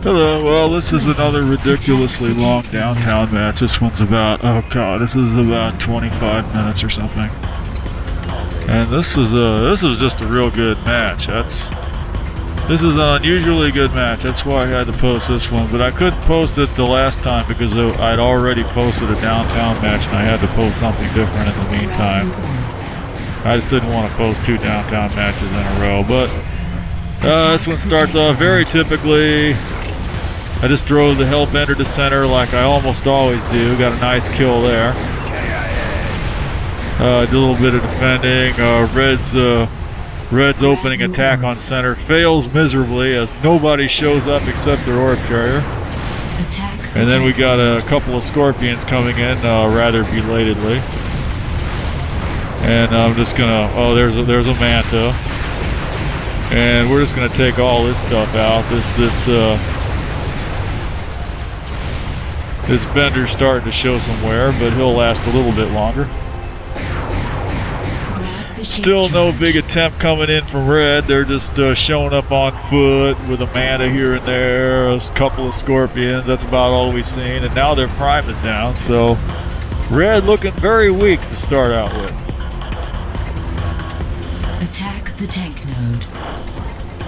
Hello, well this is another ridiculously long downtown match. This one's about, oh god, this is about 25 minutes or something. And this is just a real good match. This is an unusually good match. That's why I had to post this one. But I couldn't post it the last time because I'd already posted a downtown match and I had to post something different in the meantime. I just didn't want to post two downtown matches in a row. But this one starts off very typically. I just drove the Hellbender to center like I almost always do. Got a nice kill there. Did a little bit of defending. Red's opening attack on center fails miserably as nobody shows up except their orb carrier. And then we got a couple of Scorpions coming in rather belatedly. And I'm just gonna, oh, there's a Manta. And we're just gonna take all this stuff out. This Bender's starting to show some wear, but he'll last a little bit longer. Still no big attempt coming in from Red. They're just showing up on foot with a Manta here and there, a couple of Scorpions. That's about all we've seen. And now their prime is down, so Red looking very weak to start out with. Attack the tank node.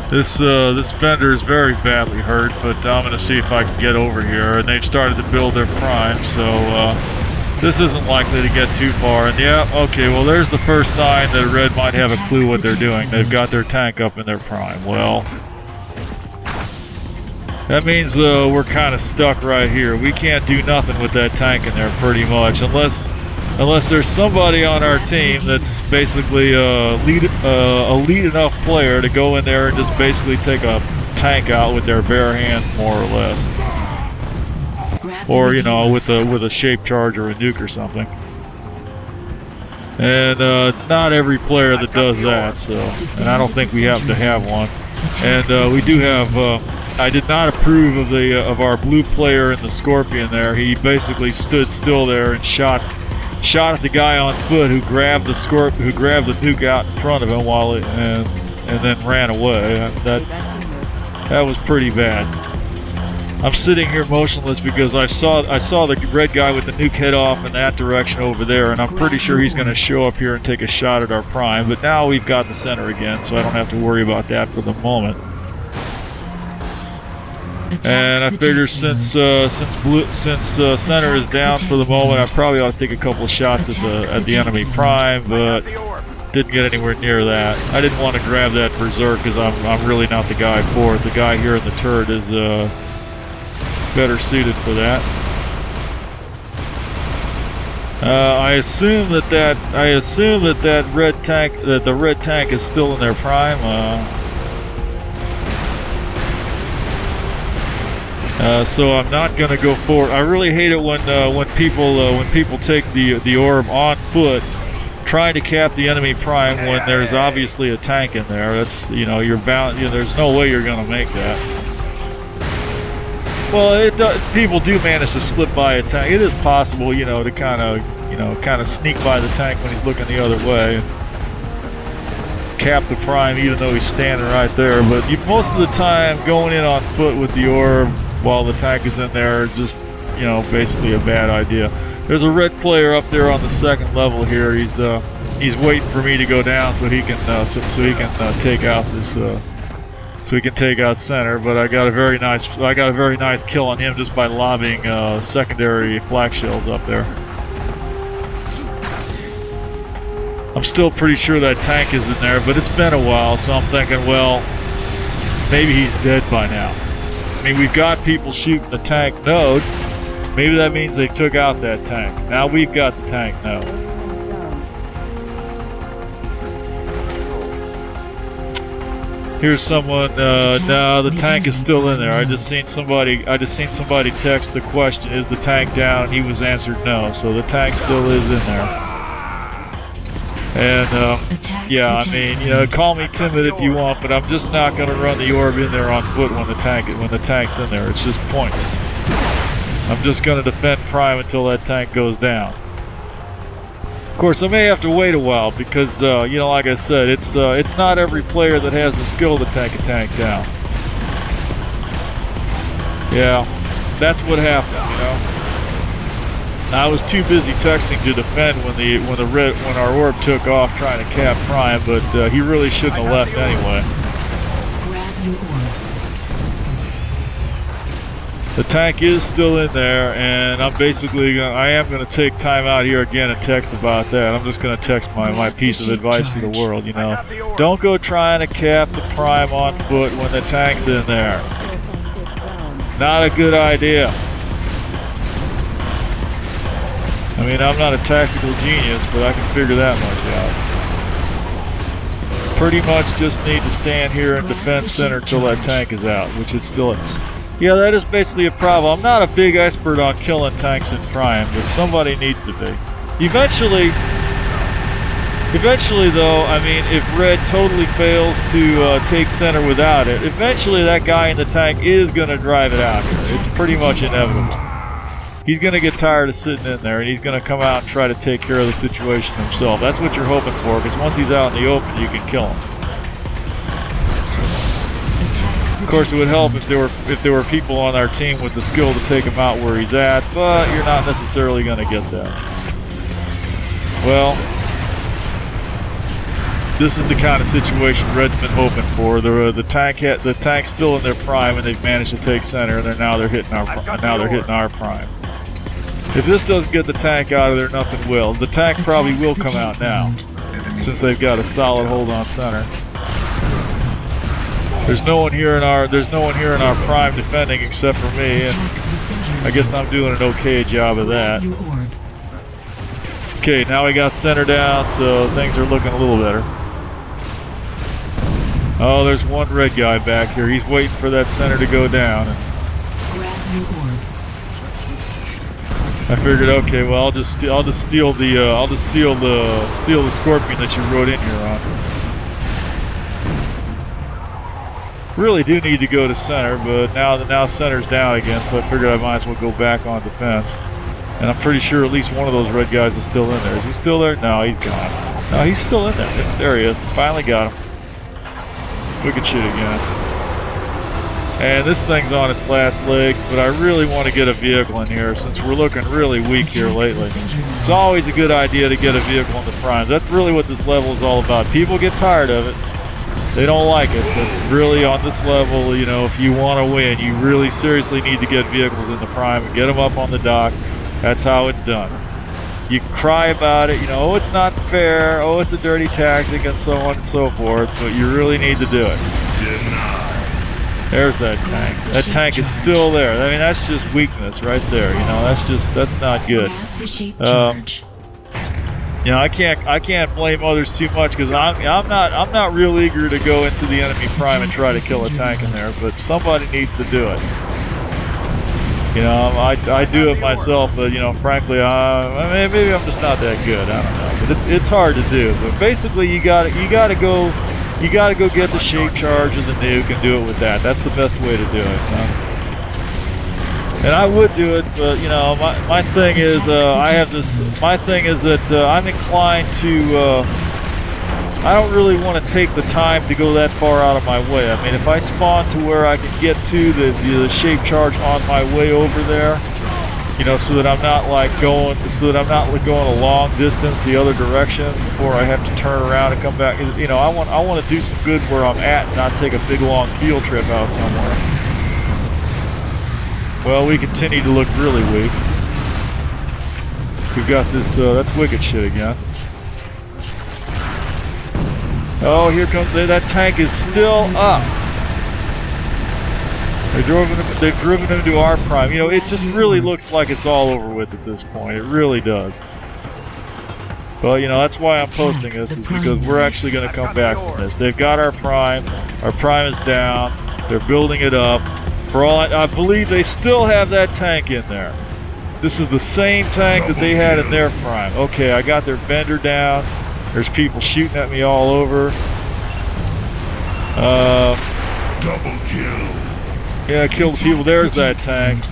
This Bender is very badly hurt, but I'm going to see if I can get over here. And they've started to build their prime, so this isn't likely to get too far. And yeah, okay, well there's the first sign that Red might have a clue what they're doing. They've got their tank up in their prime. Well, that means we're kind of stuck right here. We can't do nothing with that tank in there pretty much, unless there's somebody on our team that's basically a lead enough player to go in there and just basically take a tank out with their bare hands, more or less. Or, you know, with a shape charge or a nuke or something. And it's not every player that does that, so, and I don't think we happen to have one. And we do have, I did not approve of our blue player in the Scorpion there. He basically stood still there and shot at the guy on foot who grabbed the nuke out in front of him and then ran away. That was pretty bad. I'm sitting here motionless because I saw the red guy with the nuke head off in that direction over there, and I'm pretty sure he's going to show up here and take a shot at our prime. But now we've got the center again, so I don't have to worry about that for the moment. And I figure since center is down for the moment, I probably ought to take a couple of shots at the enemy prime, but didn't get anywhere near that. I didn't want to grab that Berserk because I'm really not the guy for it. The guy here in the turret is better suited for that. I assume that the red tank is still in their prime. So I'm not going to go forward. I really hate it when people take the orb on foot, trying to cap the enemy prime when there's obviously a tank in there. That's, you know, you're bound. You know, there's no way you're going to make that. Well, people do manage to slip by a tank. It is possible, you know, to kind of sneak by the tank when he's looking the other way. Cap the prime even though he's standing right there, but most of the time going in on foot with the orb while the tank is in there, just, you know, basically a bad idea. There's a red player up there on the second level here. He's waiting for me to go down so he can take out this so he can take out center. But I got a very nice kill on him just by lobbing secondary flak shells up there. I'm still pretty sure that tank is in there, but it's been a while, so I'm thinking, well, maybe he's dead by now. I mean, we've got people shooting the tank node. Maybe that means they took out that tank. Now we've got the tank node. Here's someone. No, the tank is still in there. I just seen somebody text the question, "Is the tank down?" He was answered no, so the tank still is in there. And yeah, I mean, you know, call me timid if you want, but I'm just not going to run the orb in there on foot when the tank's in there. It's just pointless. I'm just going to defend prime until that tank goes down. Of course, I may have to wait a while because, you know, like I said, it's not every player that has the skill to take a tank down. Yeah, that's what happened, you know. I was too busy texting to defend when our orb took off trying to cap Prime, but he really shouldn't have left anyway. Grab your orb. The tank is still in there, and I'm basically I am gonna take time out here again and text about that. I'm just gonna text my piece of advice to the world, you know. Don't go trying to cap the Prime on foot when the tank's in there. Not a good idea. I mean, I'm not a tactical genius, but I can figure that much out. Pretty much just need to stand here and defend center till that tank is out, which it's still in. Yeah, that is basically a problem. I'm not a big expert on killing tanks in Prime, but somebody needs to be. Eventually though, I mean, if Red totally fails to take center without it, eventually that guy in the tank is going to drive it out here. It's pretty much inevitable. He's going to get tired of sitting in there, and he's going to come out and try to take care of the situation himself. That's what you're hoping for, because once he's out in the open, you can kill him. Of course, it would help if there were people on our team with the skill to take him out where he's at, but you're not necessarily going to get that. Well, this is the kind of situation Red's been hoping for. The tank's still in their prime, and they've managed to take center, and now they're hitting our prime. If this doesn't get the tank out of there, nothing will. The tank probably will come out now, since they've got a solid hold on center. There's no one here in our prime defending except for me, and I guess I'm doing an okay job of that. Okay, now we got center down, so things are looking a little better. Oh, there's one red guy back here. He's waiting for that center to go down. I figured, okay, well, I'll just steal the Scorpion that you rode in here on. Really do need to go to center, but now center's down again, so I figured I might as well go back on defense. And I'm pretty sure at least one of those red guys is still in there. Is he still there? No, he's gone. No, he's still in there. There he is. Finally got him. Wicked shit again. And this thing's on its last legs, but I really want to get a vehicle in here since we're looking really weak here lately. It's always a good idea to get a vehicle in the primes. That's really what this level is all about. People get tired of it. They don't like it, but really on this level, you know, if you want to win, you really seriously need to get vehicles in the prime and get them up on the dock. That's how it's done. You cry about it, you know, oh, it's not fair, oh, it's a dirty tactic, and so on and so forth, but you really need to do it. There's that tank. That tank is still there. I mean, that's just weakness right there, you know, that's not good. You know, I can't blame others too much because I'm not real eager to go into the enemy prime and try to kill a tank in there, but somebody needs to do it. You know, I do it myself, but you know, frankly, I mean, maybe I'm just not that good. I don't know, but it's hard to do. But basically, you gotta go get the shape charge of the nuke and do it with that. That's the best way to do it. And I would do it, but you know, my thing is My thing is that I'm inclined to. I don't really want to take the time to go that far out of my way. I mean, if I spawn to where I can get to the shape charge on my way over there, you know, so that I'm not going a long distance the other direction before I have to turn around and come back. You know, I want to do some good where I'm at and not take a big long field trip out somewhere. Well, we continue to look really weak. We've got this. That's wicked shit again. Oh, here comes that tank is still up. They've driven into our prime. You know, it just really looks like it's all over with at this point. It really does. Well, you know, that's why I'm posting this, is because we're actually going to come back from this. They've got our prime. Our prime is down. They're building it up. For all I believe they still have that tank in there. This is the same tank that they had in their prime. Okay, I got their vendor down. There's people shooting at me all over. Double kill. Yeah, killed people. There's that tank.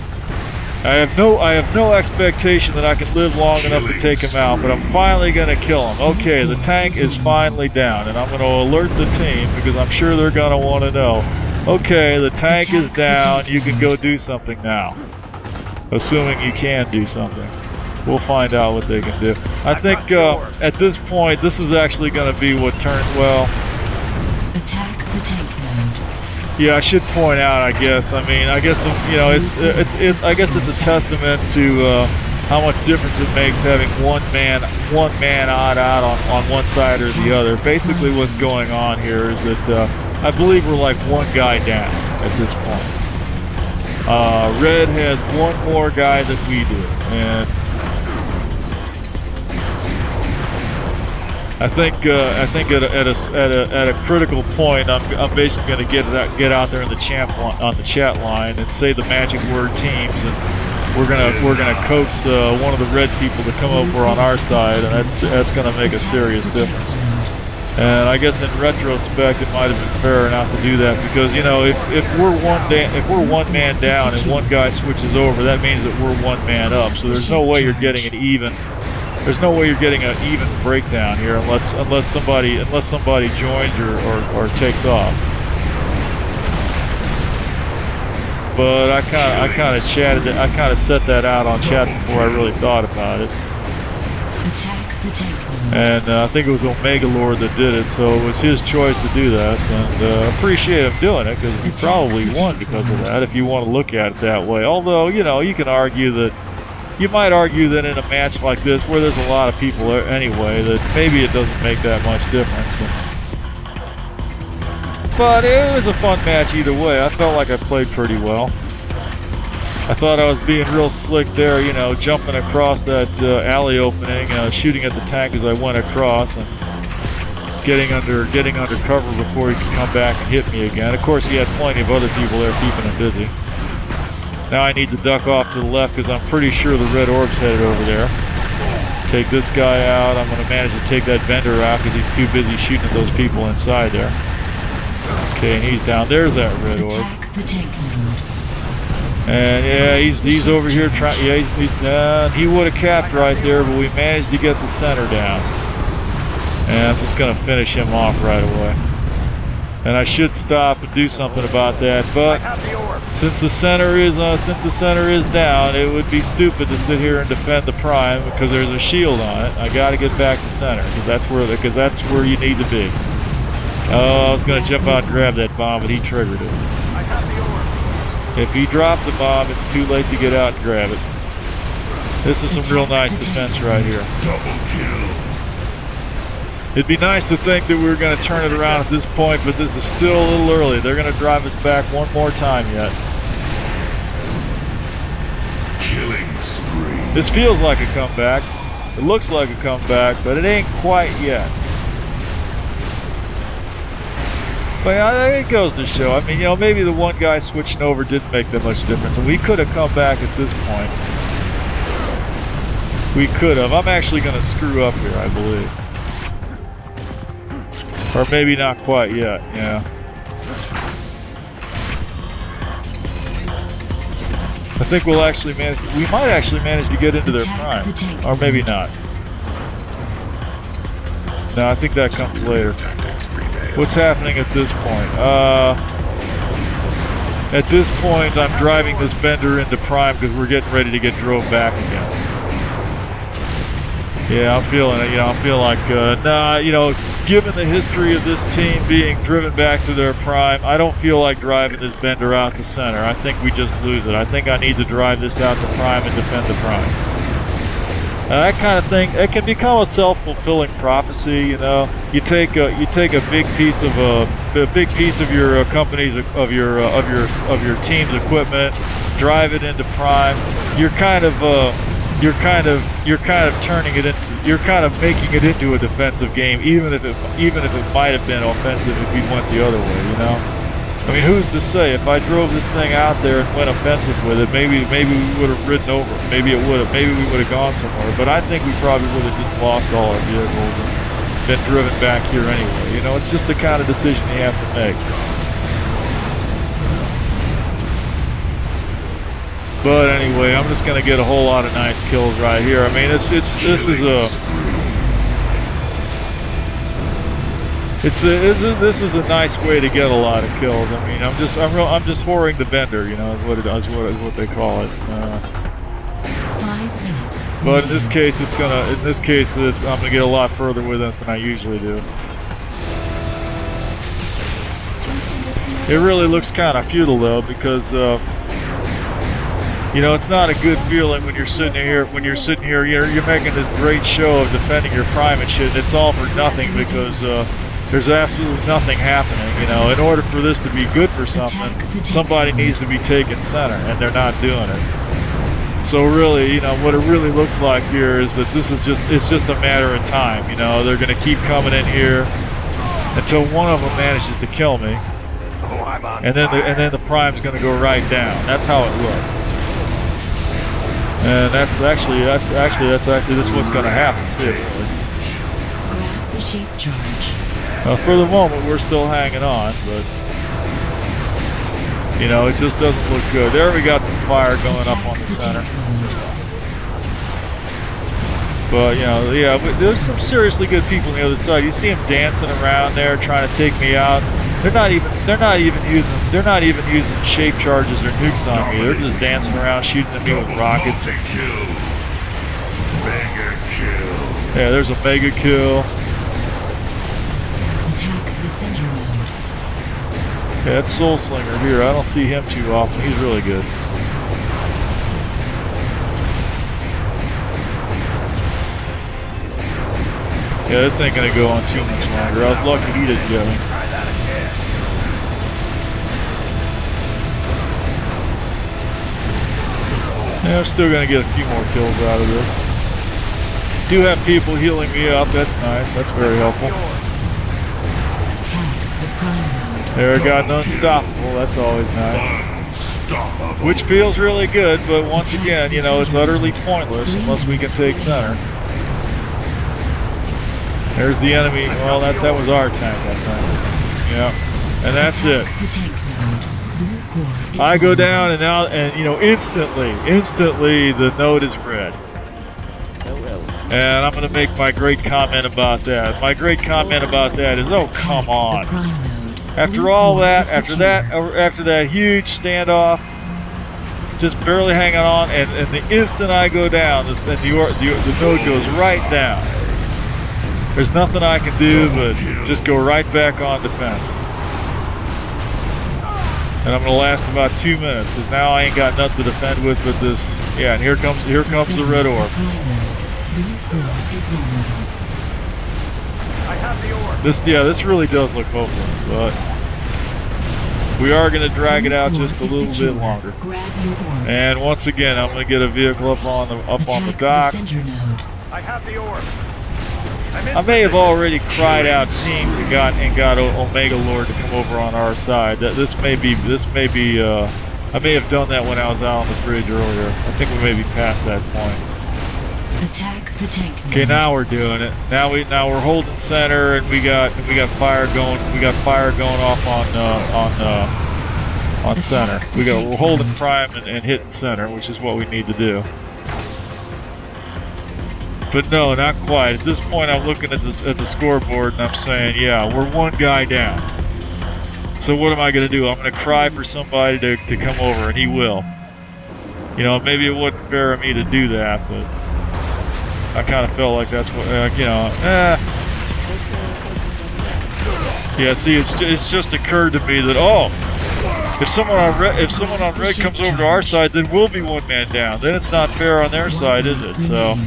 I have no expectation that I can live long enough to take him out, but I'm finally gonna kill him. Okay, the tank is finally down, and I'm gonna alert the team because I'm sure they're gonna want to know Okay, the tank is down. You can go do something now. Assuming you can do something. We'll find out what they can do. I think at this point, this is actually going to be what turns, well... Attack the tank node. Yeah, I should point out, I guess. I mean, I guess, you know, I guess it's a testament to how much difference it makes having one man odd out on one side or the other. Basically what's going on here is that I believe we're like one guy down at this point. Red has one more guy than we do, and I think at a critical point, I'm basically going to get out there in the chat line and say the magic word teams, and we're gonna coax one of the red people to come over on our side, and that's going to make a serious difference. And I guess in retrospect, it might have been fairer not to do that, because you know if we're one man down and one guy switches over, that means that we're one man up. So there's no way you're getting an even. There's no way you're getting an even breakdown here unless somebody joins or takes off. But I kind of set that out on chat before I really thought about it. And I think it was Omega Lord that did it, so it was his choice to do that, and appreciate him doing it, because he probably won because of that, if you want to look at it that way. Although, you know, you might argue that in a match like this, where there's a lot of people anyway, that maybe it doesn't make that much difference. But it was a fun match either way. I felt like I played pretty well. I thought I was being real slick there, you know, jumping across that alley opening, shooting at the tank as I went across, and getting under cover before he could come back and hit me again. Of course, he had plenty of other people there keeping him busy. Now I need to duck off to the left because I'm pretty sure the red orb's headed over there. Take this guy out. I'm going to manage to take that vendor out because he's too busy shooting at those people inside there. Okay, and he's down. There's that red orb. And yeah, he's over here trying. Yeah, he would have capped right there, but we managed to get the center down. And I'm just going to finish him off right away. And I should stop and do something about that, but since the center is down, it would be stupid to sit here and defend the prime because there's a shield on it. I got to get back to center because that's where you need to be. Oh, I was going to jump out and grab that bomb, but he triggered it. If he dropped the bomb, it's too late to get out and grab it. This is some real nice defense right here. Double kill. It'd be nice to think that we were going to turn it around at this point, but this is still a little early. They're going to drive us back one more time yet. Killing spree. This feels like a comeback. It looks like a comeback, but it ain't quite yet. But yeah, it goes to show. I mean, you know, maybe the one guy switching over didn't make that much difference, and we could have come back at this point. We could have. I'm actually going to screw up here, I believe. Or maybe not quite yet, yeah. I think we'll actually manage, we might actually manage to get into their prime. Or maybe not. No, I think that comes later. What's happening at this point? At this point, I'm driving this bender into prime because we're getting ready to get drove back again. Yeah, I'm feeling it. You know, I feel like, nah, you know, given the history of this team being driven back to their prime, I don't feel like driving this bender out to center. I think we just lose it. I think I need to drive this out to prime and defend the prime. That kind of thing, it can become a self-fulfilling prophecy. You know, you take a big piece of your company's of your team's equipment, drive it into prime. You're kind of turning it into, you're kind of making it into a defensive game, even if it might have been offensive if we went the other way, you know. I mean, who's to say? If I drove this thing out there and went offensive with it, maybe we would have ridden over it. Maybe we would have gone somewhere. But I think we probably would have just lost all our vehicles and been driven back here anyway. You know, it's just the kind of decision you have to make. But anyway, I'm just gonna get a whole lot of nice kills right here. I mean, this is a. This is a nice way to get a lot of kills. I mean, I'm just whoring the bender, you know, is what they call it. 5 minutes. But in this case, I'm gonna get a lot further with it than I usually do. It really looks kind of futile though, because you know, it's not a good feeling when you're sitting here. You're making this great show of defending your prime and shit, and it's all for nothing because there's absolutely nothing happening. You know, in order for this to be good for something, somebody needs to be taking center, and they're not doing it. So really, you know, what it really looks like here is that it's just a matter of time. You know, they're going to keep coming in here until one of them manages to kill me, and then the prime's going to go right down. That's how it looks. And that's actually this is what's going to happen too. Grab the shape charge. For the moment, we're still hanging on, but you know, it just doesn't look good. There, we got some fire going up on the center. But you know, yeah, there's some seriously good people on the other side. You see them dancing around there, trying to take me out. They're not even using shape charges or nukes on me. They're just dancing around, shooting at me with rockets. Mega kill. Yeah, there's a mega kill. Attack the center node. Yeah, that's Soul Slinger here. I don't see him too often. He's really good. Yeah, this ain't gonna go on too much longer. I was lucky he didn't get me. Yeah, I'm still gonna get a few more kills out of this. Do have people healing me up. That's nice. That's very helpful. Attack the prime node. There, got an unstoppable. That's always nice. Unstoppable. Which feels really good, but once again, you know, it's utterly pointless unless we can take center. There's the enemy. Well, that was our tank, I think. Yeah, and that's it. The tank node. Blue core is I go vulnerable. down and out, and you know, instantly the node is red. And I'm going to make my great comment about that. My great comment about that is, oh, come The on. prime node. After Blue all core that, is after secure. that huge standoff, just barely hanging on, and the instant I go down, the node goes right down. There's nothing I can do but just go right back on defense. And I'm gonna last about 2 minutes, because now I ain't got nothing to defend with but this. Yeah, and here comes the red orb. This really does look hopeless, but we are gonna drag it out just a little bit longer. And once again, I'm gonna get a vehicle up on the dock. I have the orb. I may have already cried out team and got Omega Lord to come over on our side. This may be I may have done that when I was out on the bridge earlier. I think we may be past that point. Attack the tank. Okay, now we're doing it. Now we're holding center, and we got fire going. We got fire going off on center. We're holding prime and hitting center, which is what we need to do. But no, not quite. At this point, I'm looking at the scoreboard and I'm saying, yeah, we're one guy down. So what am I going to do? I'm going to cry for somebody to come over, and he will. You know, maybe it wasn't fair of me to do that, but I kind of felt like that's what, you know. Yeah, see, it's just occurred to me that, oh, if someone on red comes over to our side, then we'll be one man down. Then it's not fair on their side, is it? So.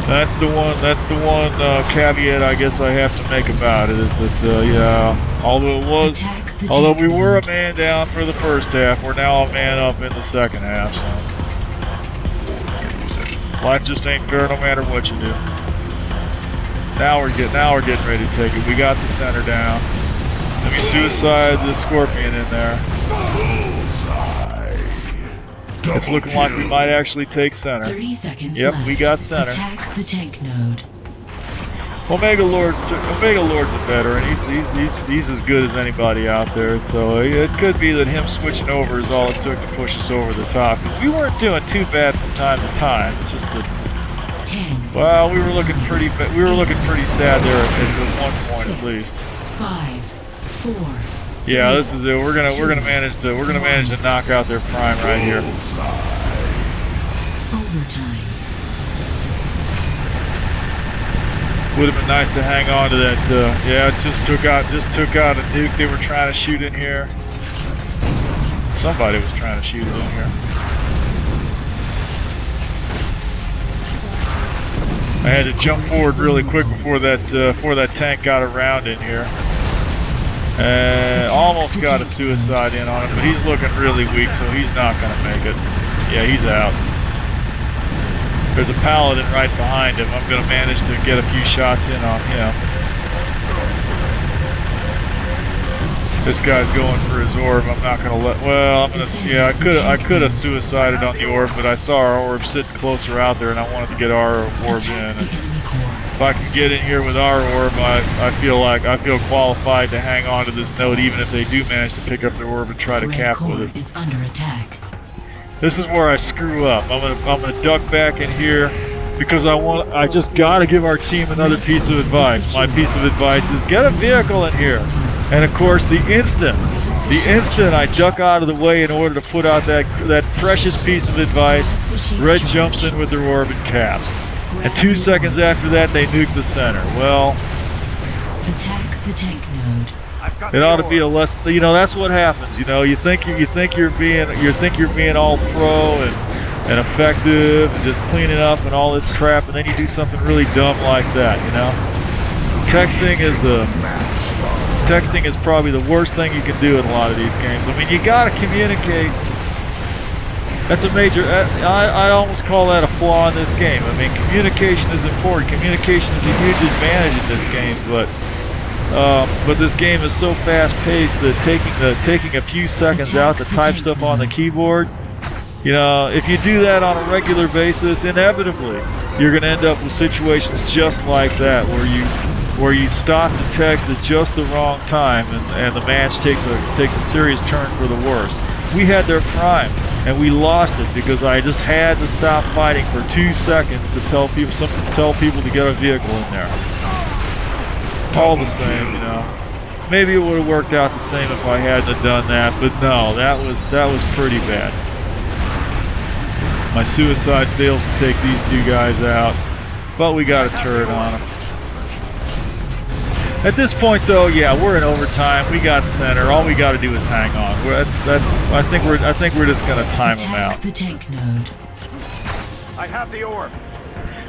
That's the one caveat I guess I have to make about it, is that yeah, although we were a man down for the first half, we're now a man up in the second half. So life just ain't fair no matter what you do. Now we're getting ready to take it. We got the center down. Let me suicide the Scorpion in there. It's looking like we might actually take center. 30 seconds Yep, left. we got center. Attack the tank node. Omega Lord's a veteran. He's as good as anybody out there. So it could be that him switching over is all it took to push us over the top. We weren't doing too bad from time to time. It's just that 10, Well, we were looking pretty sad there at one point at least. 5, 4. Yeah, this is it. We're gonna manage to knock out their prime right here. Overtime. Would have been nice to hang on to that. Yeah, it just took out a nuke they were trying to shoot in here. Somebody was trying to shoot it in here. I had to jump forward really quick before that tank got around in here. Almost got a suicide in on him, but he's looking really weak, so he's not going to make it. Yeah, he's out. There's a paladin right behind him. I'm going to manage to get a few shots in on him. This guy's going for his orb. I'm not going to let. Well, I'm going to. Yeah, I could have suicided on the orb, but I saw our orb sitting closer out there, and I wanted to get our orb in. And if I can get in here with our orb, I feel qualified to hang on to this node, even if they do manage to pick up their orb and try to cap with it. Is under attack. This is where I screw up. I'm gonna duck back in here because I just gotta give our team another piece of advice. My piece of advice is get a vehicle in here. And of course, the instant I duck out of the way in order to put out that precious piece of advice, Red jumps in with their orb and caps. And 2 seconds after that, they nuke the center. Well, Attack the tank node. it ought to be a less. You know, that's what happens. You know, you think you're being all pro and effective and just cleaning up and all this crap, and then you do something really dumb like that. You know, texting is probably the worst thing you can do in a lot of these games. I mean, you gotta communicate. That's a major. I'd almost call that a flaw in this game. I mean, communication is important. Communication is a huge advantage in this game, but this game is so fast-paced that taking a few seconds out to type stuff on the keyboard, you know, if you do that on a regular basis, inevitably you're going to end up with situations just like that, where you stop the text at just the wrong time, and the match takes a serious turn for the worse. We had their prime, and we lost it because I just had to stop fighting for 2 seconds to tell people to get a vehicle in there. All the same, you know. Maybe it would have worked out the same if I hadn't have done that, but no, that was pretty bad. My suicide failed to take these two guys out, but we got a turret on them. At this point, though, yeah, we're in overtime. We got center. All we got to do is hang on. I think we're just gonna time them out. The tank node. I have the orb.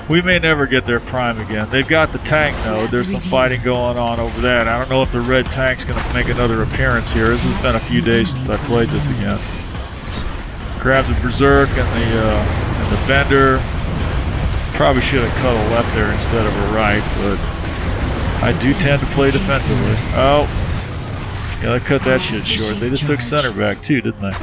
We may never get their prime again. They've got the tank node. There's some fighting going on over that. I don't know if the red tank's gonna make another appearance here. This has been a few days since I played this again. Grab the berserk and the bender. Probably should have cut a left there instead of a right, but I do tend to play defensively. Oh, yeah, I cut that shit short. They just took center back too, didn't they?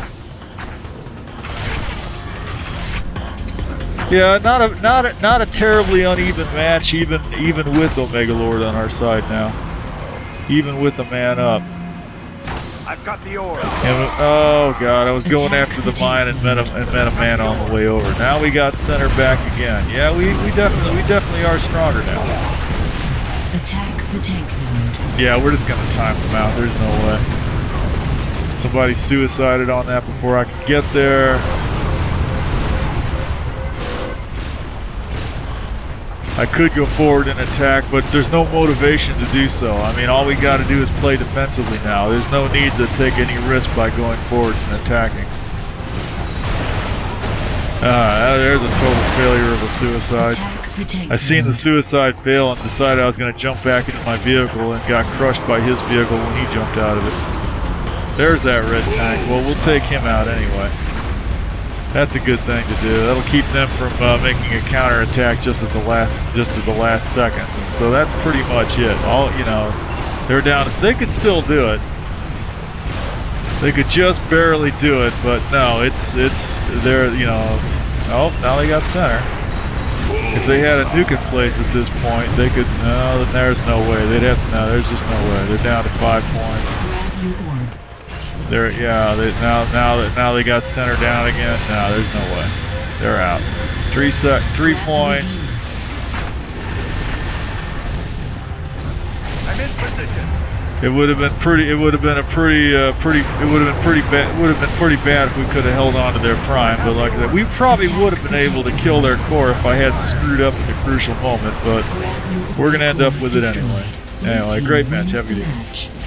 Yeah, not a terribly uneven match, even with Omega Lord on our side now. Even with the man up. I've got the orb. And, oh god, I was going after the mine and met a man on the way over. Now we got center back again. Yeah, we definitely are stronger now. Attack the tank node. Yeah, we're just gonna time them out. There's no way. Somebody suicided on that before I could get there. I could go forward and attack, but there's no motivation to do so. I mean, all we got to do is play defensively now. There's no need to take any risk by going forward and attacking. There's a total failure of a suicide. I seen the suicide fail and decided I was going to jump back into my vehicle and got crushed by his vehicle when he jumped out of it. There's that red tank. Well, we'll take him out anyway. That's a good thing to do. That'll keep them from making a counterattack just at the last second. And so that's pretty much it. All, you know, they're down. They could still do it. They could just barely do it, but no, they're, you know, oh, now they got center. If they had a nuke in place at this point, they could, no, then there's no way. They'd have to, no, there's just no way. They're down to 5 points. They're, yeah, now they got center down again. No, there's no way. They're out. 3 points. I'm in position. It would have been pretty. It would have been a pretty, It would have been pretty bad. It would have been pretty bad if we could have held on to their prime. But like I said, we probably would have been able to kill their core if I hadn't screwed up at the crucial moment. But we're gonna end up with it anyway. Anyway, great match. Have a good evening.